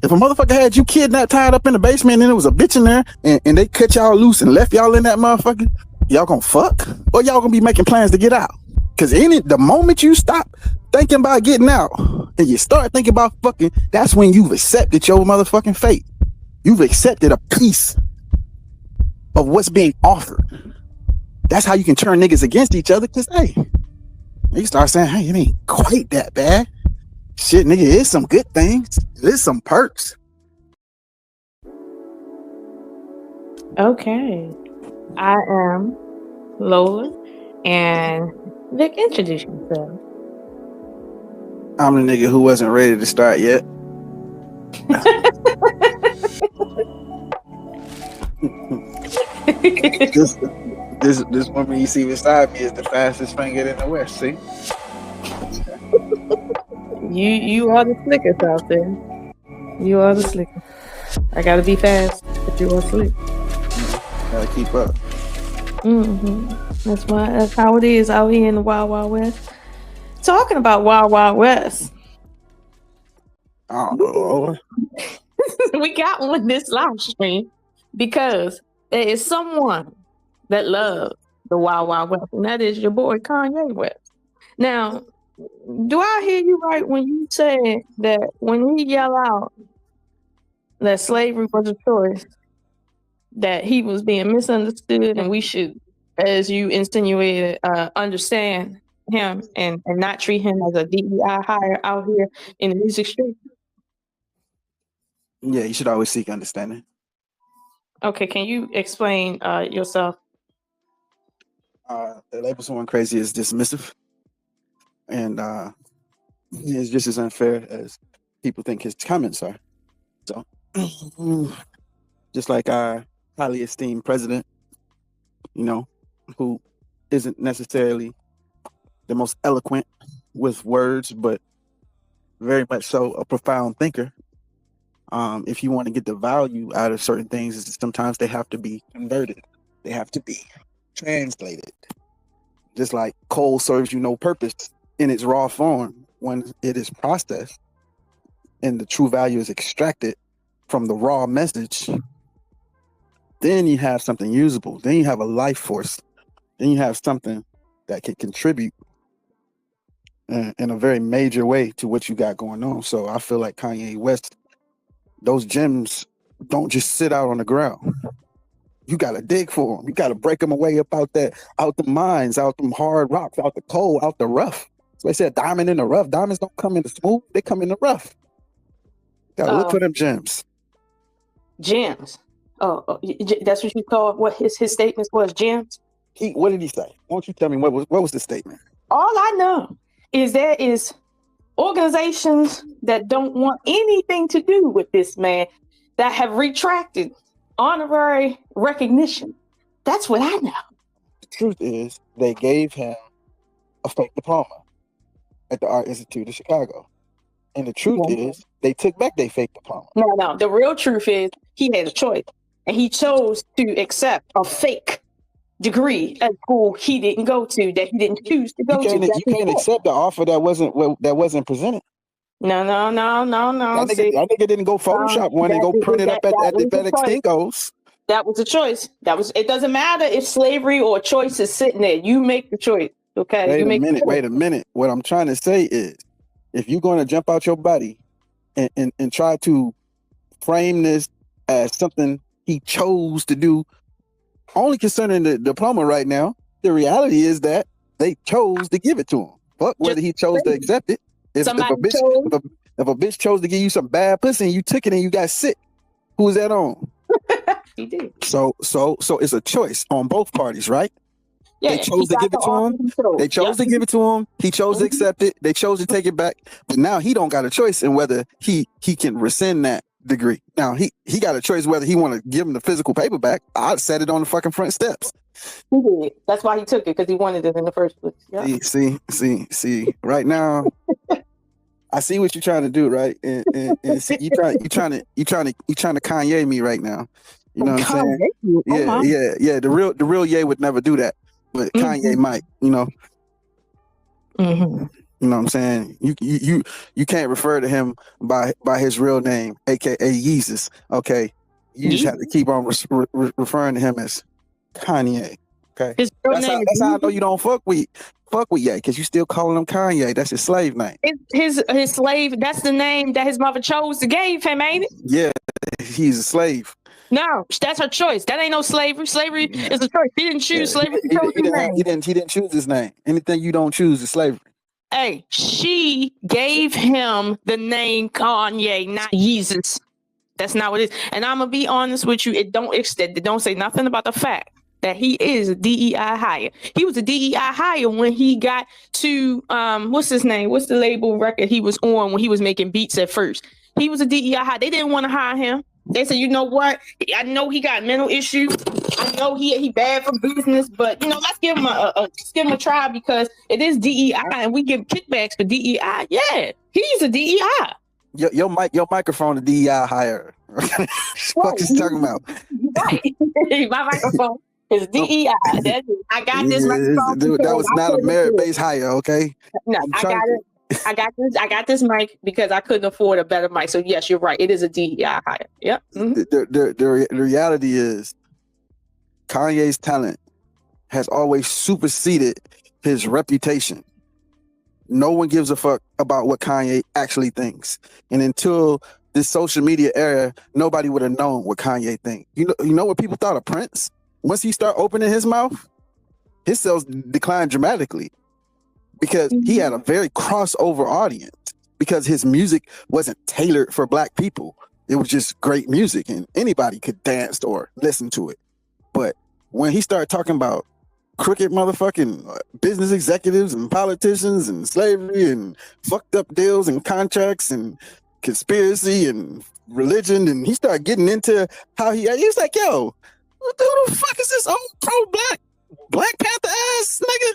If a motherfucker had you kidnapped, tied up in the basement, and there was a bitch in there, and they cut y'all loose and left y'all in that motherfucker, y'all gonna fuck? Or y'all gonna be making plans to get out? Because the moment you stop thinking about getting out and you start thinking about fucking, that's when you've accepted your motherfucking fate. You've accepted a piece of what's being offered. That's how you can turn niggas against each other, because, hey, you start saying, hey, it ain't quite that bad. Shit, nigga, there's some good things. There's some perks. Okay. I am Lola, and Vic, introduce yourself. I'm the nigga who wasn't ready to start yet. This woman you see beside me is the fastest finger in the West, see? You are the slickest out there. You are the slickest. I gotta be fast, but you are slick. Gotta keep up. That's how it is out here in the Wild Wild West. Talking about Wild Wild West. Oh, we got one this live stream because there is someone that loves the Wild Wild West, and that is your boy Kanye West. Now, do I hear you right when you say that when he yell out that slavery was a choice, that he was being misunderstood, and we should, as you insinuated, understand him and not treat him as a DEI hire out here in the music street? yeah, you should always seek understanding. Okay, can you explain yourself? The label someone crazy is dismissive, and it's just as unfair as people think his comments are. So, just like our highly esteemed president, you know, who isn't necessarily the most eloquent with words, but very much so a profound thinker. If you want to get the value out of certain things, sometimes they have to be converted. They have to be translated. Just like coal serves you no purpose in its raw form when it is processed and the true value is extracted from the raw message, then you have something usable. Then you have a life force. Then you have something that can contribute in a very major way to what you got going on. So I feel like Kanye West, those gems don't just sit out on the ground. You got to dig for them. You got to break them away up out the mines, out them hard rocks, out the coal, out the rough. So they said diamond in the rough. Diamonds don't come in the smooth. They come in the rough. Got to look for them gems. Gems. Oh, that's what you call what his statements was, gems? What did he say? Why don't you tell me what was the statement? All I know is there is organizations that don't want anything to do with this man that have retracted honorary recognition. That's what I know. The truth is, they gave him a fake diploma at the Art Institute of Chicago. And the truth is, they took back their fake diploma. No. The real truth is, he had a choice. And he chose to accept a fake degree at school he didn't go to, that he didn't choose to go to. You can't accept the offer that wasn't presented. No. That nigga didn't go Photoshop one and go print it up at the Extingos. That was a choice. It doesn't matter if slavery or choice is sitting there. You make the choice. Okay. Wait a minute. What I'm trying to say is, if you're going to jump out your body and try to frame this as something he chose to do, only concerning the diploma right now, the reality is that they chose to give it to him. But whether he chose to accept it, if a bitch chose to give you some bad pussy and you took it and you got sick, who's that on? He did. So it's a choice on both parties, right? Yeah, they chose to give it to him. They chose to give it to him. He chose to accept it. They chose to take it back. But now he don't got a choice in whether he can rescind that degree. Now he got a choice whether he want to give him the physical paper back. I'd set it on the fucking front steps. He did. That's why he took it, because he wanted it in the first place. Yeah. See. Right now, I see what you're trying to do, right? And see, you trying to Kanye me right now. You know what I'm saying? Yeah. The real Ye would never do that, but Kanye might. You know. Mm-hmm. You know what I'm saying? You can't refer to him by his real name, aka Yeezus. Okay, you just have to keep on referring to him as Kanye. Okay, his real name that's how I know you don't fuck with Ye, because you still calling him Kanye. That's his slave name. His slave. That's the name that his mother chose to give him, ain't it? Yeah, he's a slave. No, that's her choice. That ain't no slavery. Slavery is a choice. He didn't choose slavery. He didn't choose his name. Anything you don't choose is slavery. Hey, she gave him the name Kanye, not Yeezus. That's not what it is. And I'm gonna be honest with you. It don't say nothing about the fact that he is a DEI hire. He was a DEI hire when he got to what's his name? What's the label record he was on when he was making beats at first? He was a DEI hire. They didn't want to hire him. They said, you know what? I know he got mental issues. I know he bad for business, but let's give him a try because it is DEI and we give kickbacks for DEI. Yeah, he's a DEI. Your microphone, the DEI hire. What you talking about? Right. My microphone is DEI. I got this microphone. That was not a merit-based hire, okay? No, I got it. I got this mic because I couldn't afford a better mic. So yes, you're right. It is a DEI hire. Yep. Mm-hmm. The reality is Kanye's talent has always superseded his reputation. No one gives a fuck about what Kanye actually thinks. And until this social media era, nobody would have known what Kanye thinks. You know what people thought of Prince? Once he started opening his mouth, his sales declined dramatically because he had a very crossover audience because his music wasn't tailored for black people. It was just great music and anybody could dance or listen to it. But when he started talking about crooked motherfucking business executives and politicians and slavery and fucked up deals and contracts and conspiracy and religion, and he started getting into how he was like, yo, who the fuck is this old pro-black Black Panther ass nigga?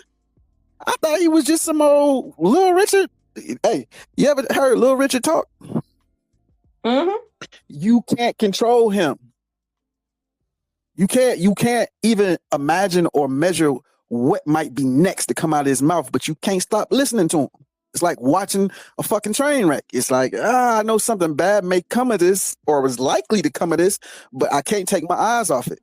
I thought he was just some old Little Richard. Hey, you ever heard Little Richard talk? Mm-hmm. You can't control him. You can't even imagine or measure what might be next to come out of his mouth, but you can't stop listening to him. It's like watching a fucking train wreck. It's like, I know something bad may come of this or was likely to come of this, but I can't take my eyes off it.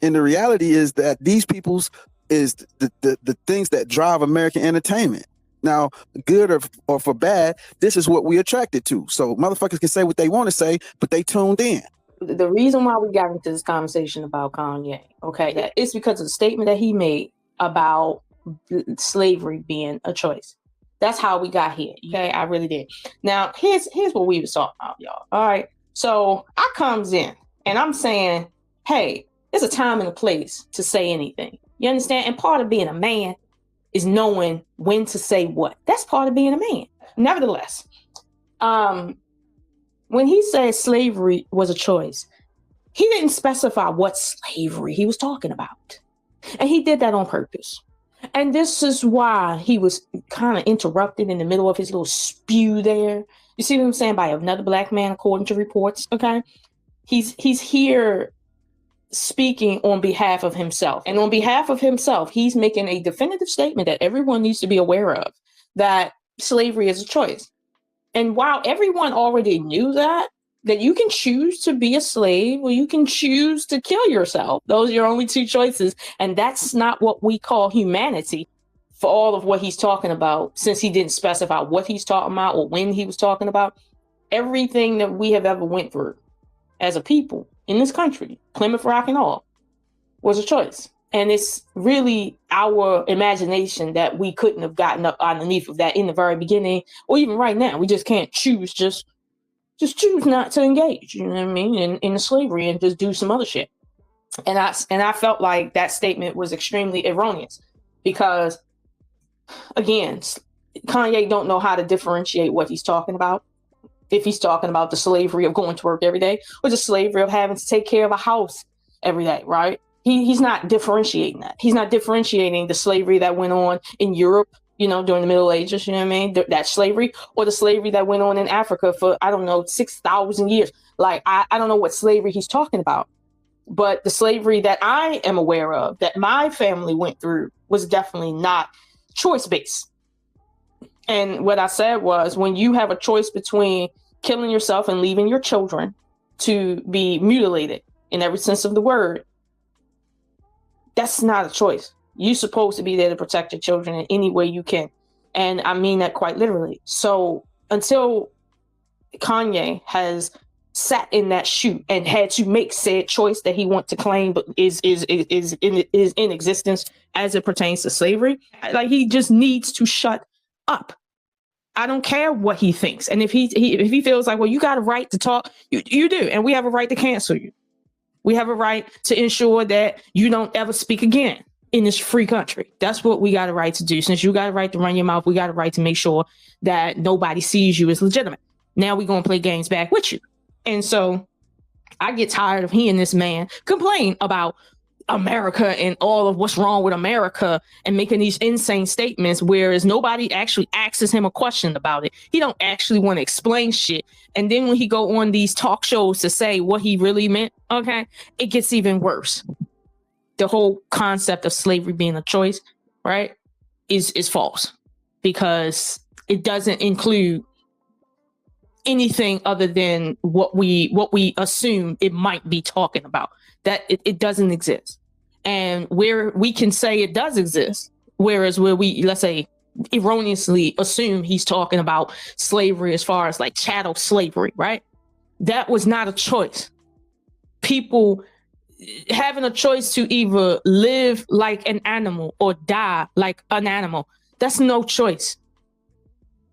And the reality is that these people's is the things that drive American entertainment. Now, good or for bad, this is what we attracted to. So motherfuckers can say what they want to say, but they tuned in. The reason why we got into this conversation about Kanye, okay, it's because of the statement that he made about slavery being a choice. That's how we got here. Okay, I really did. Now, here's what we was talking about, y'all. All right. So I comes in and I'm saying, hey, there's a time and a place to say anything. You understand? And part of being a man is knowing when to say what. That's part of being a man. Nevertheless, when he said slavery was a choice, he didn't specify what slavery he was talking about. And he did that on purpose. And this is why he was kind of interrupted in the middle of his little spew there. You see what I'm saying? By another black man, according to reports. Okay. He's here speaking on behalf of himself. And on behalf of himself, he's making a definitive statement that everyone needs to be aware of, that slavery is a choice. And while everyone already knew that you can choose to be a slave or you can choose to kill yourself. Those are your only two choices. And that's not what we call humanity for all of what he's talking about, since he didn't specify what he's talking about or when he was talking about. Everything that we have ever went through as a people in this country, Plymouth Rock and all, was a choice. And it's really our imagination that we couldn't have gotten up underneath of that in the very beginning, or even right now. We just can't choose, just choose not to engage, you know what I mean, in the slavery and just do some other shit. And I felt like that statement was extremely erroneous because, again, Kanye don't know how to differentiate what he's talking about. If he's talking about the slavery of going to work every day or the slavery of having to take care of a house every day, right? He's not differentiating that. He's not differentiating the slavery that went on in Europe, during the Middle Ages, you know what I mean? That slavery, or the slavery that went on in Africa for, 6,000 years. Like, I don't know what slavery he's talking about. But the slavery that I am aware of, that my family went through, was definitely not choice-based. And what I said was, when you have a choice between killing yourself and leaving your children to be mutilated in every sense of the word, that's not a choice. You're supposed to be there to protect your children in any way you can. And I mean that quite literally. So until Kanye has sat in that shoe and had to make said choice that he wants to claim but is in existence as it pertains to slavery, like, he just needs to shut up. I don't care what he thinks. And if he feels like, well, you got a right to talk, you do. And we have a right to cancel you. We have a right to ensure that you don't ever speak again in this free country. That's what we got a right to do. Since you got a right to run your mouth, we got a right to make sure that nobody sees you as legitimate. Now we're going to play games back with you. And so I get tired of hearing this man complain about America and all of what's wrong with America and making these insane statements, whereas nobody actually asks him a question about it. He don't actually want to explain shit. And then when he go on these talk shows to say what he really meant, okay, it gets even worse. The whole concept of slavery being a choice, right, is false, because it doesn't include anything other than what we assume it might be talking about. That it doesn't exist. And where we can say it does exist, whereas where we, let's say, erroneously assume he's talking about slavery as far as like chattel slavery, right? That was not a choice. People having a choice to either live like an animal or die like an animal, that's no choice.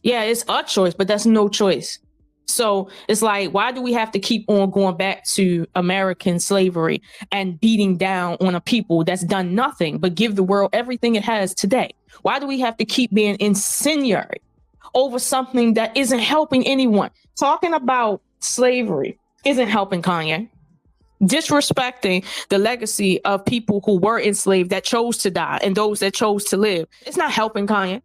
Yeah, it's a choice, but that's no choice. So it's like, why do we have to keep on going back to American slavery and beating down on a people that's done nothing but give the world everything it has today? Why do we have to keep being incendiary over something that isn't helping anyone? Talking about slavery isn't helping Kanye. Disrespecting the legacy of people who were enslaved that chose to die and those that chose to live, it's not helping Kanye.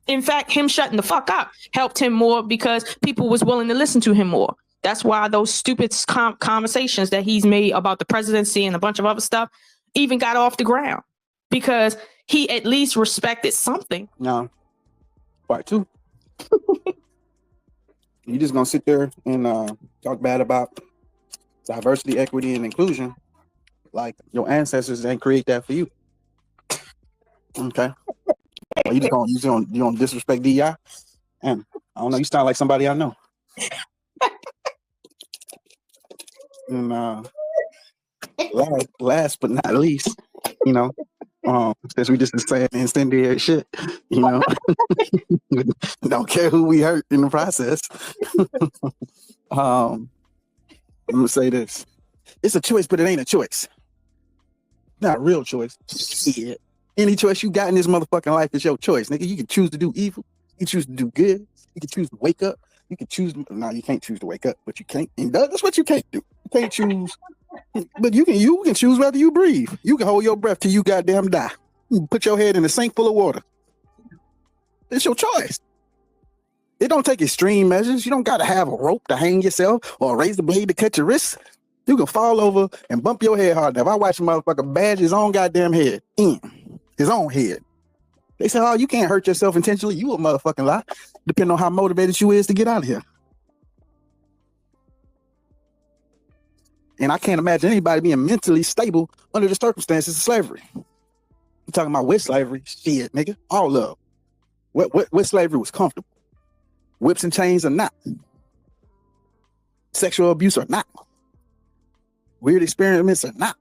In fact, him shutting the fuck up helped him more because people was willing to listen to him more. That's why those stupid conversations that he's made about the presidency and a bunch of other stuff even got off the ground, because he at least respected something. No. Part two. You just gonna sit there and talk bad about diversity, equity, and inclusion like your ancestors didn't create that for you. Okay. You don't disrespect DI? And I don't know, you sound like somebody I know. And last but not least, since we just saying incendiary shit, don't care who we hurt in the process. I'm gonna say this. It's a choice, but it ain't a choice. Not a real choice. Shit. Any choice you got in this motherfucking life is your choice, nigga. You can choose to do evil. You can choose to do good. You can choose to wake up. You can choose. No, you can't choose to wake up, but you can't. And that's what you can't do. You can't choose. But you can choose whether you breathe. You can hold your breath till you goddamn die. You can put your head in a sink full of water. It's your choice. It don't take extreme measures. You don't got to have a rope to hang yourself or a razor blade to cut your wrists. You can fall over and bump your head hard enough. I watch a motherfucker bash his own goddamn head in. His own head. They say, oh, you can't hurt yourself intentionally. You a motherfucking lie. Depending on how motivated you is to get out of here. And I can't imagine anybody being mentally stable under the circumstances of slavery. You talking about with slavery? Shit, nigga. All of what slavery was comfortable. Whips and chains or not. Sexual abuse or not. Weird experiments or not.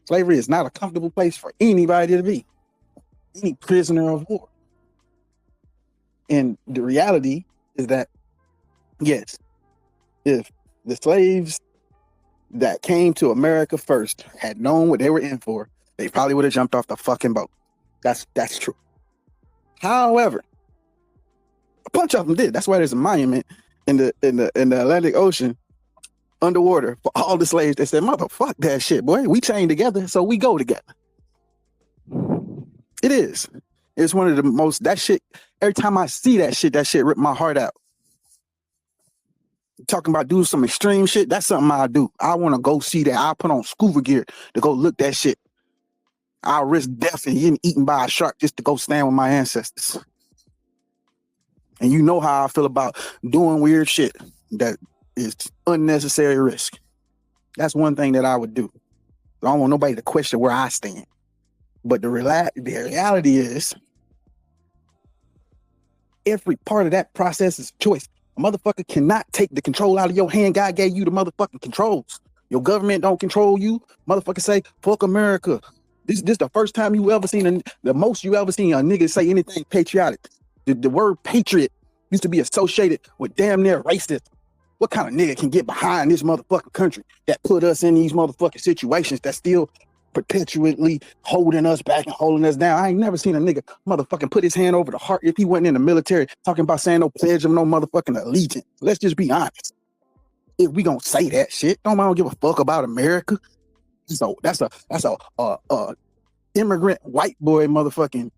Slavery is not a comfortable place for anybody to be. Any prisoner of war. And the reality is that, yes, if the slaves that came to America first had known what they were in for, they probably would have jumped off the fucking boat. That's true. However, a bunch of them did. That's why there's a monument in the Atlantic Ocean underwater for all the slaves that said, motherfuck that shit, boy. We chained together, so we go together. It is. It's one of the most, that shit, every time I see that shit rip my heart out. Talking about doing some extreme shit, that's something I do. I want to go see that. I'll put on scuba gear to go look that shit. I'll risk death and getting eaten by a shark just to go stand with my ancestors. And you know how I feel about doing weird shit that is unnecessary risk. That's one thing that I would do. I don't want nobody to question where I stand. But the reality is, every part of that process is choice. A motherfucker cannot take the control out of your hand. God gave you the motherfucking controls. Your government don't control you. Motherfucker say, fuck America. This the first time you ever seen, the most you ever seen a nigga say anything patriotic. The word patriot used to be associated with damn near racist. What kind of nigga can get behind this motherfucking country that put us in these motherfucking situations that still perpetually holding us back and holding us down? I ain't never seen a nigga motherfucking put his hand over the heart if he wasn't in the military talking about saying no pledge of no motherfucking allegiance. Let's just be honest. If we gonna say that shit, I don't give a fuck about America. So that's a immigrant white boy motherfucking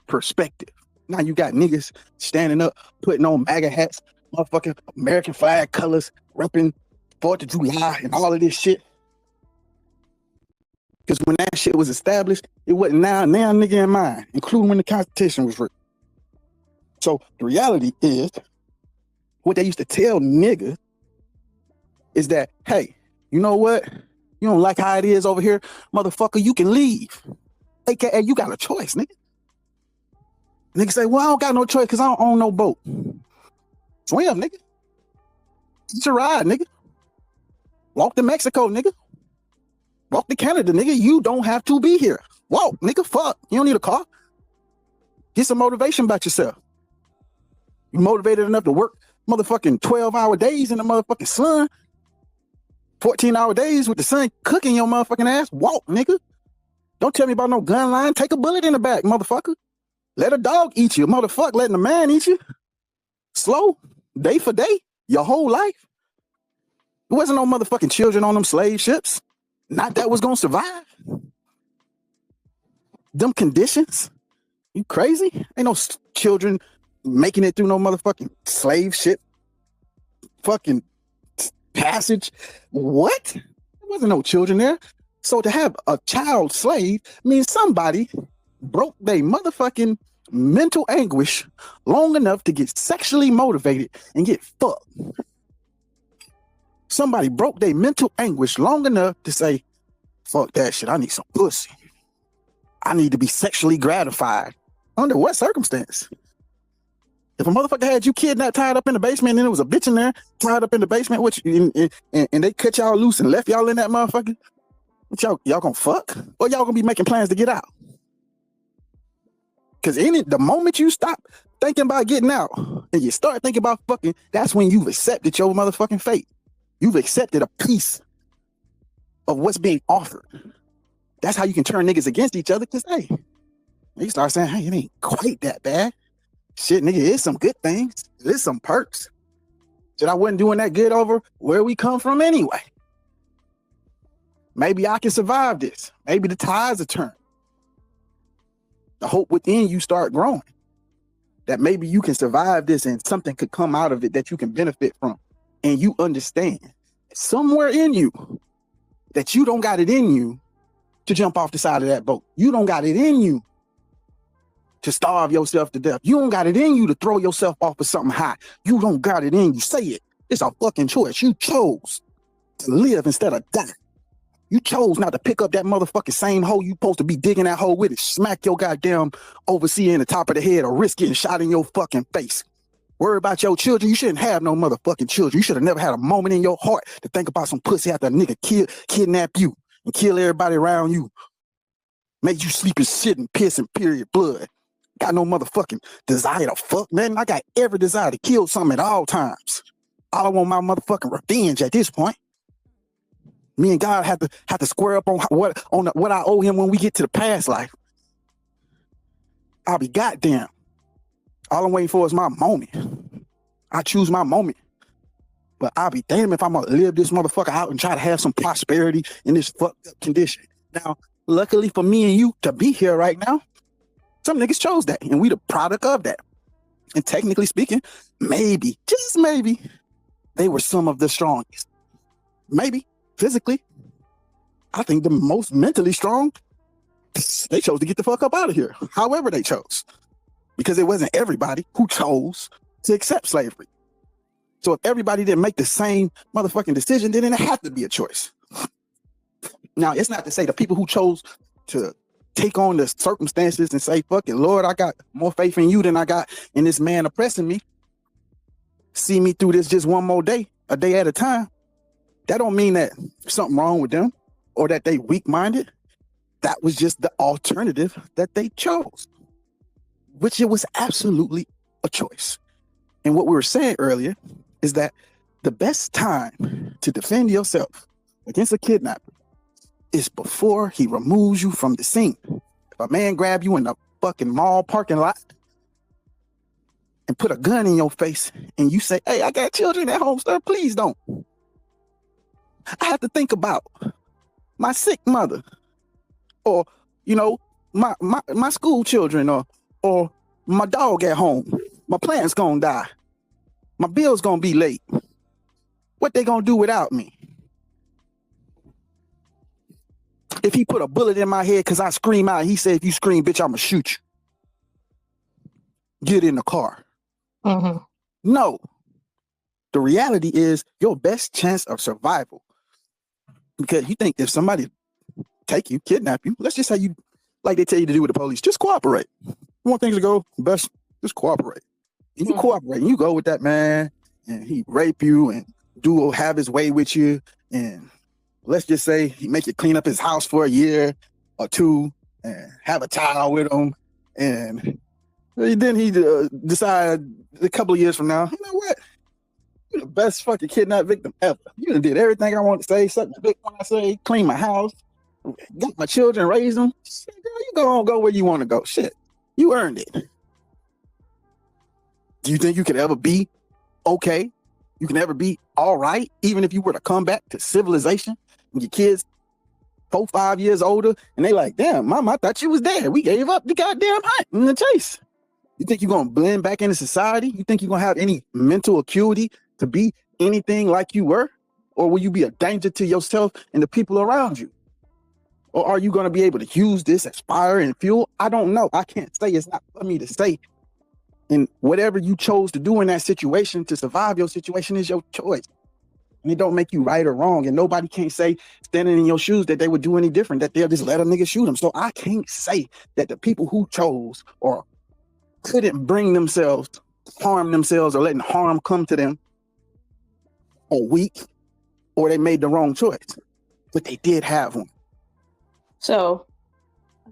perspective. Now you got niggas standing up, putting on MAGA hats, motherfucking American flag colors, repping 4th of July and all of this shit. Because when that shit was established, it wasn't now nigga in mind, including when the Constitution was written. So the reality is, what they used to tell niggas is that, hey, you know what? You don't like how it is over here, motherfucker, you can leave. AKA, you got a choice, nigga. Nigga say, well, I don't got no choice because I don't own no boat. Swim, nigga. It's a ride, nigga. Walk to Mexico, nigga. Walk to Canada, nigga. You don't have to be here. Walk, nigga. Fuck. You don't need a car. Get some motivation about yourself. You motivated enough to work motherfucking 12-hour days in the motherfucking sun. 14-hour days with the sun cooking your motherfucking ass. Walk, nigga. Don't tell me about no gun line. Take a bullet in the back, motherfucker. Let a dog eat you, motherfucker. Letting a man eat you. Slow, day for day, your whole life. There wasn't no motherfucking children on them slave ships. Not that was gonna survive. Them conditions. You crazy? Ain't no children making it through no motherfucking slave ship. Fucking passage. What? There wasn't no children there. So to have a child slave means somebody broke their motherfucking mental anguish long enough to get sexually motivated and get fucked. Somebody broke their mental anguish long enough to say, fuck that shit, I need some pussy. I need to be sexually gratified. Under what circumstance? If a motherfucker had you kidnapped, tied up in the basement, and there was a bitch in there, tied up in the basement, and they cut y'all loose and left y'all in that motherfucker, y'all gonna fuck? Or y'all gonna be making plans to get out? Because the moment you stop thinking about getting out and you start thinking about fucking, that's when you've accepted your motherfucking fate. You've accepted a piece of what's being offered. That's how you can turn niggas against each other. Because, hey, you start saying, hey, it ain't quite that bad. Shit, nigga, it's some good things. There's some perks. Shit, I wasn't doing that good over where we come from anyway. Maybe I can survive this. Maybe the tides are turned. The hope within you start growing. That maybe you can survive this and something could come out of it that you can benefit from. And you understand somewhere in you that you don't got it in you to jump off the side of that boat. You don't got it in you to starve yourself to death. You don't got it in you to throw yourself off of something high. You don't got it in you. Say it. It's a fucking choice. You chose to live instead of die. You chose not to pick up that motherfucking same hole you supposed to be digging that hole with it. Smack your goddamn overseer in the top of the head or risk getting shot in your fucking face. Worry about your children. You shouldn't have no motherfucking children. You should have never had a moment in your heart to think about some pussy after a nigga kidnap you and kill everybody around you. Make you sleep and shit and piss and period blood. Got no motherfucking desire to fuck, man. I got every desire to kill something at all times. All I want my motherfucking revenge at this point. Me and God have to square up on what I owe him when we get to the past life. I'll be goddamn. All I'm waiting for is my moment. I choose my moment. But I'll be damn if I'm gonna live this motherfucker out and try to have some prosperity in this fucked up condition. Now, luckily for me and you to be here right now, some niggas chose that, and we the product of that. And technically speaking, maybe, just maybe, they were some of the strongest. Maybe. Physically, I think the most mentally strong, they chose to get the fuck up out of here. However they chose. Because it wasn't everybody who chose to accept slavery. So if everybody didn't make the same motherfucking decision, then it had to be a choice. Now, it's not to say the people who chose to take on the circumstances and say, fuck it, Lord, I got more faith in you than I got in this man oppressing me. See me through this just one more day, a day at a time. That don't mean that something wrong with them or that they weak-minded. That was just the alternative that they chose, which it was absolutely a choice. And what we were saying earlier is that the best time to defend yourself against a kidnapper is before he removes you from the scene. If a man grab you in the fucking mall parking lot and put a gun in your face and you say, hey, I got children at home, sir, please don't. I have to think about my sick mother or, you know, my school children or my dog at home. My plant's gonna die. My bill's gonna be late. What they gonna do without me? If he put a bullet in my head because I scream out, he said, if you scream, bitch, I'ma shoot you. Get in the car. Mm-hmm. No. The reality is your best chance of survival. Because you think if somebody take you, kidnap you, let's just say you, like they tell you to do with the police, just cooperate. You want things to go best, just cooperate. And you cooperate, and you go with that man, and he rape you and have his way with you, and let's just say he make you clean up his house for a year or two and have a child with him, and then he decide a couple of years from now, you know what? You're the best fucking kidnap victim ever. You done did everything I want to say, suck my dick when I say, clean my house, got my children, raised them. Shit, girl, you go where you want to go. Shit, you earned it. Do you think you could ever be okay? You can ever be all right, even if you were to come back to civilization and your kids 4, 5 years older, and they like, damn, mom, I thought you was dead. We gave up the goddamn hunt and the chase. You think you're going to blend back into society? You think you're going to have any mental acuity to be anything like you were? Or will you be a danger to yourself and the people around you? Or are you going to be able to use this as fire and fuel? I don't know. I can't say. It's not for me to say. And whatever you chose to do in that situation to survive your situation is your choice. And it don't make you right or wrong. And nobody can't say standing in your shoes that they would do any different, that they'll just let a nigga shoot them. So I can't say that the people who chose or couldn't bring themselves, harm themselves, or letting harm come to them are weak or they made the wrong choice. But they did have one. So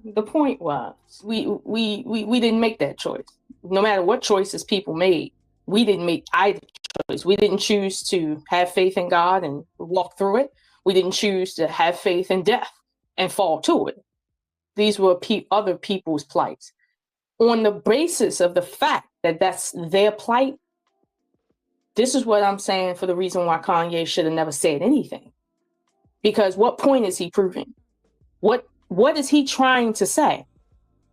the point was, we didn't make that choice. No matter what choices people made, we didn't make either choice. We didn't choose to have faith in God and walk through it. We didn't choose to have faith in death and fall to it. These were other people's plights. On the basis of the fact that that's their plight, this is what I'm saying for the reason why Kanye should have never said anything. Because what point is he proving? What is he trying to say?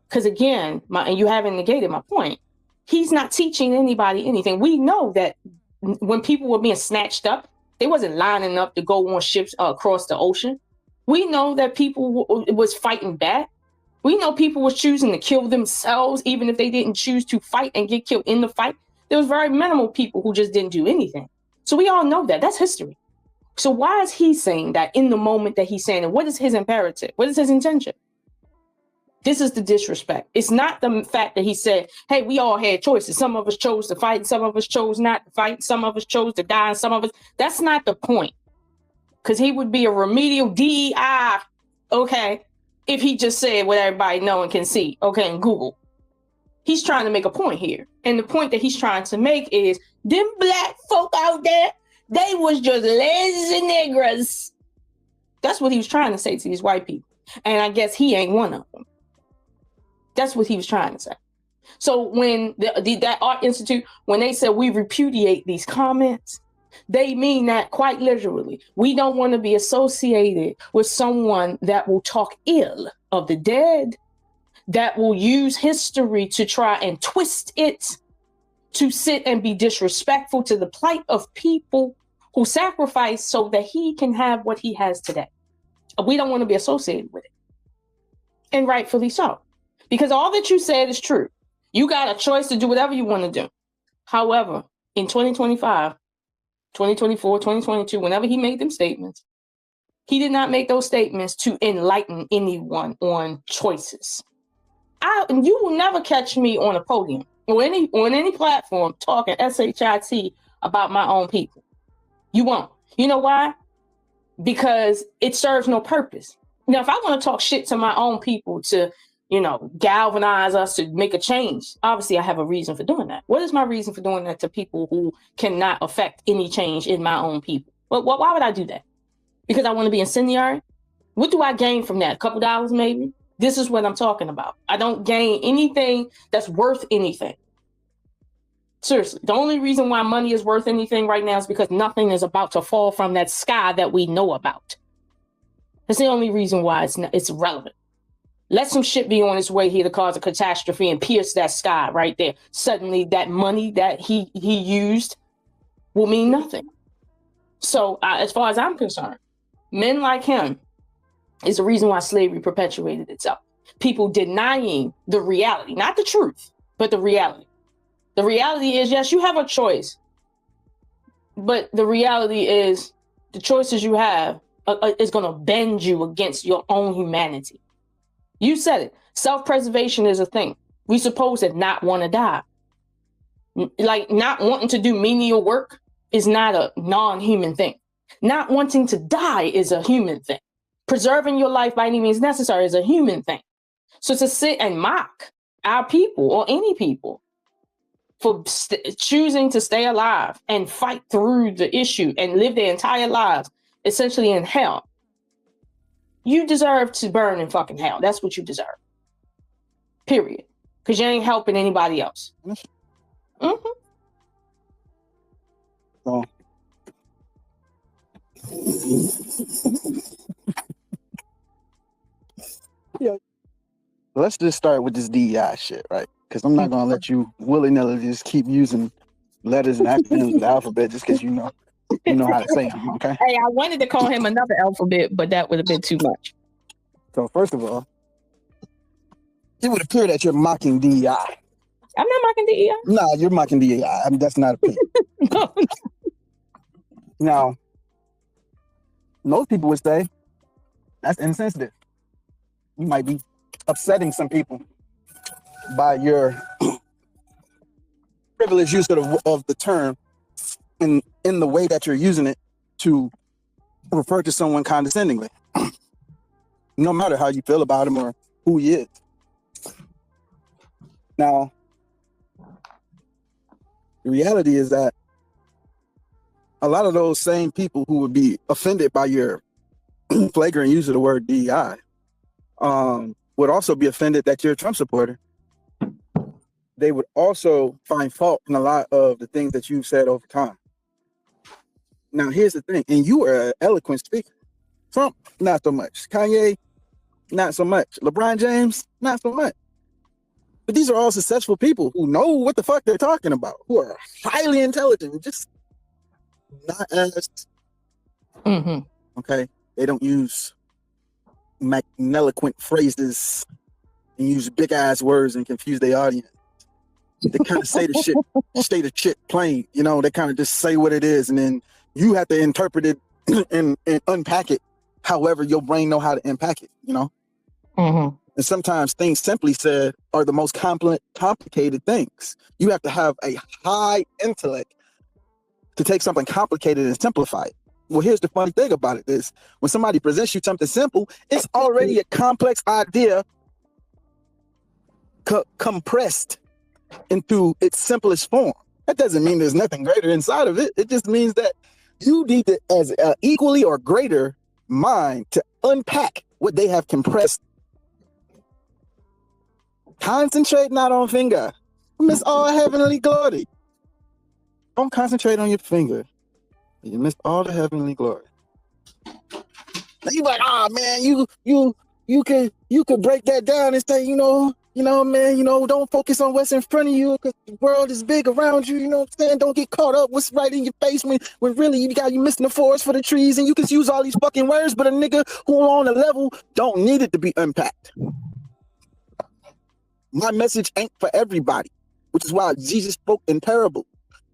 Because again, and you haven't negated my point, he's not teaching anybody anything. We know that when people were being snatched up, they wasn't lining up to go on ships across the ocean. We know that people was fighting back. We know people was choosing to kill themselves, even if they didn't choose to fight and get killed in the fight. There was very minimal people who just didn't do anything. So we all know that. That's history. So why is he saying that in the moment that he's saying it? What is his imperative? What is his intention? This is the disrespect. It's not the fact that he said, hey, we all had choices. Some of us chose to fight. Some of us chose not to fight. Some of us chose to die. And some of us, that's not the point. Because he would be a remedial DEI, okay, if he just said what everybody know and can see, okay, in Google. He's trying to make a point here. And the point that he's trying to make is, them black folk out there, they was just lazy niggas. That's what he was trying to say to these white people. And I guess he ain't one of them. That's what he was trying to say. So when that Art Institute, when they said we repudiate these comments, they mean that quite literally. We don't want to be associated with someone that will talk ill of the dead, that will use history to try and twist it, to sit and be disrespectful to the plight of people who sacrifice so that he can have what he has today. We don't want to be associated with it. And rightfully so. Because all that you said is true. You got a choice to do whatever you want to do. However, in 2025, 2024, 2022, whenever he made them statements, he did not make those statements to enlighten anyone on choices. You will never catch me on a podium or on any platform talking shit about my own people. You won't. You know why? Because it serves no purpose. Now, if I want to talk shit to my own people to, galvanize us to make a change, obviously I have a reason for doing that. What is my reason for doing that to people who cannot affect any change in my own people? Well, why would I do that? Because I want to be incendiary? What do I gain from that? A couple dollars maybe? This is what I'm talking about. I don't gain anything that's worth anything. Seriously, the only reason why money is worth anything right now is because nothing is about to fall from that sky that we know about. That's the only reason why it's relevant. Let some shit be on its way here to cause a catastrophe and pierce that sky right there. Suddenly that money that he used will mean nothing. So as far as I'm concerned, men like him is the reason why slavery perpetuated itself. People denying the reality, not the truth, but the reality. The reality is, yes, you have a choice, but the reality is the choices you have is going to bend you against your own humanity. You said it. Self-preservation is a thing. We supposed to not want to die. Like not wanting to do menial work is not a non-human thing. Not wanting to die is a human thing. Preserving your life by any means necessary is a human thing. So to sit and mock our people or any people for choosing to stay alive and fight through the issue and live their entire lives essentially in hell, you deserve to burn in fucking hell. That's what you deserve. Period. Because you ain't helping anybody else. Mm-hmm. So, yeah. Let's just start with this DEI shit, right? Because I'm not gonna let you willy-nilly just keep using letters and acronyms of the alphabet just because you know how to say them. Okay. Hey, I wanted to call him another alphabet, but that would have been too much. So first of all, it would appear that you're mocking DEI. I'm not mocking DEI. No, you're mocking DEI. I mean, that's not a P. No. Now, most people would say that's insensitive. You might be upsetting some people by your privileged use of the term in the way that you're using it to refer to someone condescendingly, no matter how you feel about him or who he is. Now, the reality is that a lot of those same people who would be offended by your flagrant use of the word DEI would also be offended that you're a Trump supporter. They would also find fault in a lot of the things that you've said over time. Now, here's the thing, and you are an eloquent speaker. Trump, not so much. Kanye, not so much. LeBron James, not so much. But these are all successful people who know what the fuck they're talking about, who are highly intelligent, just not as, okay? They don't use magniloquent phrases and use big ass words and confuse their audience. They kind of say the shit plain, they kind of just say what it is, and then you have to interpret it and unpack it however your brain know how to unpack it, And sometimes things simply said are the most complicated things. You have to have a high intellect to take something complicated and simplify it. Well, here's the funny thing about it is when somebody presents you something simple, it's already a complex idea compressed into its simplest form. That doesn't mean there's nothing greater inside of it. It just means that you need to, as an equally or greater mind, to unpack what they have compressed. Concentrate not on finger. Miss all heavenly glory. Don't concentrate on your finger. You missed all the heavenly glory. Now you like, man, you could break that down and say, man, don't focus on what's in front of you because the world is big around you. You know what I'm saying? Don't get caught up what's right in your face when really you missing the forest for the trees, and you can use all these fucking words, but a nigga who on a level don't need it to be unpacked. My message ain't for everybody, which is why Jesus spoke in parable.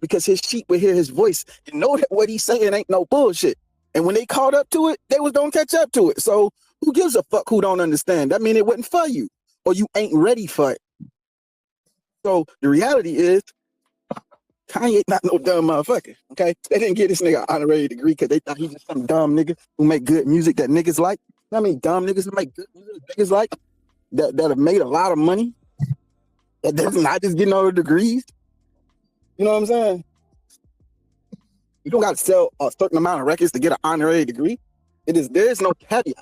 because his sheep would hear his voice and know that what he's saying ain't no bullshit. And when they caught up to it, they was gonna catch up to it. So who gives a fuck who don't understand? That mean it wasn't for you, or you ain't ready for it. So the reality is, Kanye not no dumb motherfucker, okay? They didn't get this nigga an honorary degree because they thought he just some dumb nigga who make good music that niggas like. I mean, dumb niggas who make good music that niggas like, that have made a lot of money, that does not just getting all the degrees. You know what I'm saying? You don't got to sell a certain amount of records to get an honorary degree. There is no caveat.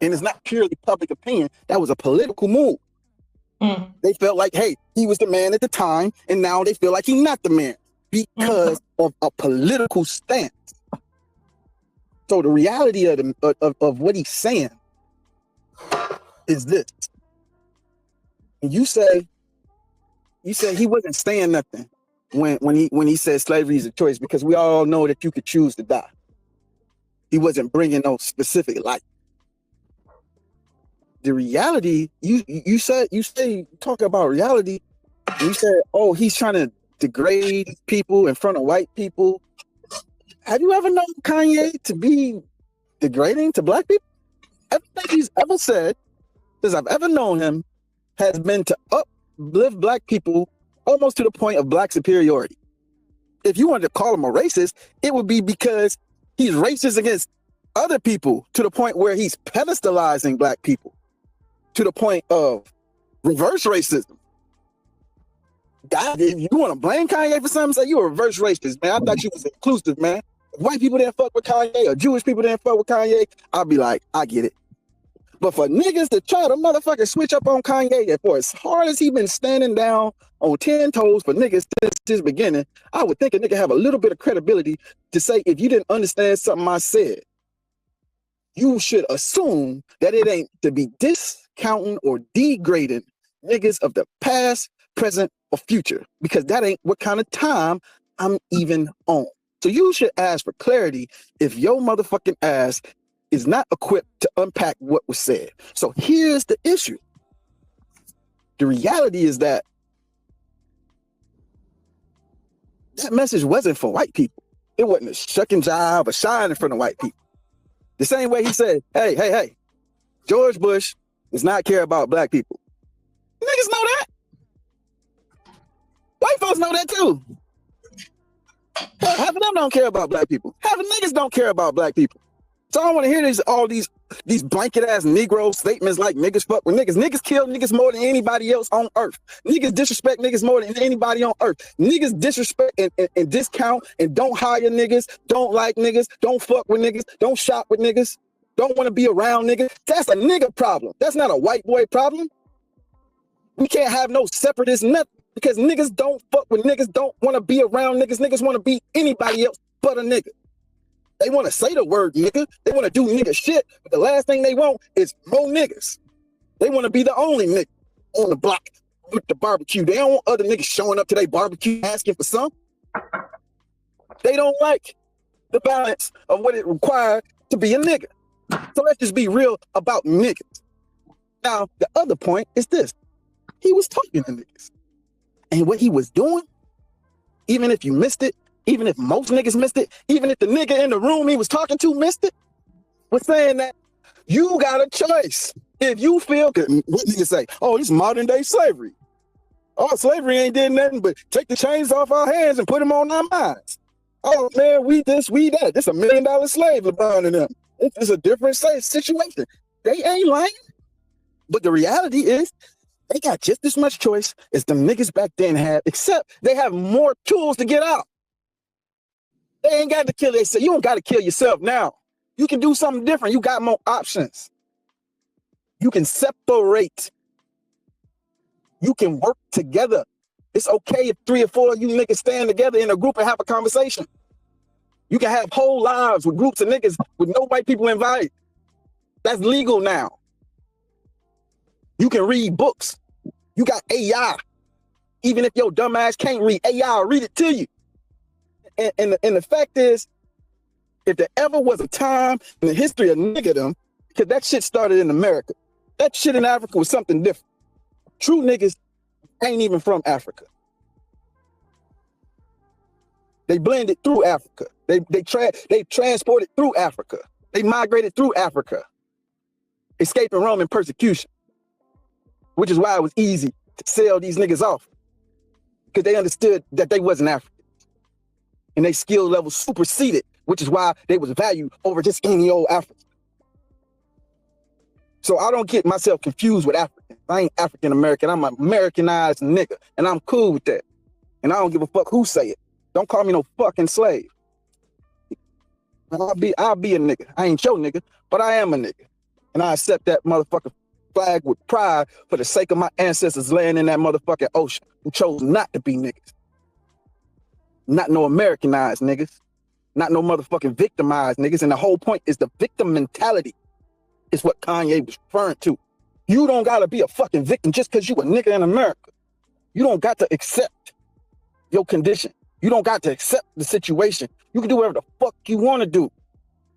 And it's not purely public opinion. That was a political move. They felt like, hey, he was the man at the time, and now they feel like he's not the man because of a political stance. So the reality of what he's saying is this. And you say he wasn't saying nothing when he said slavery is a choice, because we all know that you could choose to die. He wasn't bringing no specific light. The reality, you talk about reality. You said, oh, he's trying to degrade people in front of white people. Have you ever known Kanye to be degrading to black people? Everything he's ever said, since I've ever known him, has been to uplift black people almost to the point of black superiority. If you wanted to call him a racist, it would be because he's racist against other people to the point where he's pedestalizing black people, to the point of reverse racism. God, if you want to blame Kanye for something, say you a reverse racist, man. I thought you was inclusive, man. If white people didn't fuck with Kanye or Jewish people didn't fuck with Kanye, I'd be like, I get it. But for niggas to try to motherfucker switch up on Kanye, and for as hard as he been standing down on 10 toes for niggas since his beginning, I would think a nigga have a little bit of credibility to say, if you didn't understand something I said, you should assume that it ain't to be discounting or degrading niggas of the past, present, or future, because that ain't what kind of time I'm even on. So you should ask for clarity if your motherfucking ass is not equipped to unpack what was said. So here's the issue. The reality is that message wasn't for white people. It wasn't a shuck and jive or shine in front of white people. The same way he said, hey, George Bush does not care about black people. Niggas know that. White folks know that too. Half of them don't care about black people. Half of niggas don't care about black people. So I don't want to hear all these blanket ass Negro statements like niggas fuck with niggas. Niggas kill niggas more than anybody else on earth. Niggas disrespect niggas more than anybody on earth. Niggas disrespect and discount and don't hire niggas, don't like niggas, don't fuck with niggas, don't shop with niggas, don't want to be around niggas. That's a nigga problem. That's not a white boy problem. We can't have no separatist nothing, because niggas don't fuck with niggas, don't want to be around niggas. Niggas want to be anybody else but a nigga. They want to say the word nigga. They want to do nigga shit, but the last thing they want is more niggas. They want to be the only nigga on the block with the barbecue. They don't want other niggas showing up to their barbecue asking for some. They don't like the balance of what it required to be a nigga. So let's just be real about niggas. Now, the other point is this. He was talking to niggas. And what he was doing, even if you missed it, even if most niggas missed it, even if the nigga in the room he was talking to missed it, was saying that you got a choice. If you feel, what niggas say, oh, this modern day slavery. Oh, slavery ain't did nothing but take the chains off our hands and put them on our minds. Oh man, we this, we that. This $1 million slave, LeBron and them. It's a different situation. They ain't lying. But the reality is, they got just as much choice as the niggas back then had, except they have more tools to get out. They ain't got to kill themselves. You don't got to kill yourself now. You can do something different. You got more options. You can separate. You can work together. It's okay if 3 or 4 of you niggas stand together in a group and have a conversation. You can have whole lives with groups of niggas with no white people invited. That's legal now. You can read books. You got AI. Even if your dumb ass can't read, AI will read it to you. And the fact is, if there ever was a time in the history of niggerdom, because that shit started in America. That shit in Africa was something different. True niggas ain't even from Africa. They blended through Africa. They transported through Africa. They migrated through Africa, escaping Roman persecution, which is why it was easy to sell these niggas off, because they understood that they wasn't African. And their skill level superseded, which is why they was valued over just any old African. So I don't get myself confused with African. I ain't African American. I'm an Americanized nigga, and I'm cool with that. And I don't give a fuck who say it. Don't call me no fucking slave. I'll be a nigga. I ain't your nigga, but I am a nigga. And I accept that motherfucking flag with pride for the sake of my ancestors laying in that motherfucking ocean who chose not to be niggas. Not no Americanized niggas. Not no motherfucking victimized niggas. And the whole point is the victim mentality is what Kanye was referring to. You don't gotta be a fucking victim just because you a nigga in America. You don't got to accept your condition. You don't got to accept the situation. You can do whatever the fuck you want to do.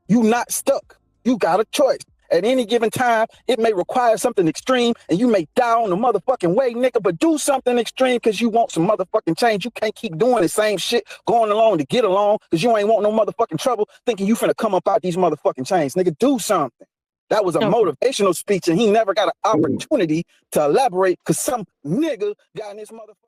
You not stuck. You got a choice. At any given time, it may require something extreme and you may die on the motherfucking way, nigga, but do something extreme because you want some motherfucking change. You can't keep doing the same shit, going along to get along because you ain't want no motherfucking trouble thinking you finna come up out these motherfucking chains. Nigga, do something. That was a motivational speech and he never got an opportunity to elaborate because some nigga got in this motherfucker.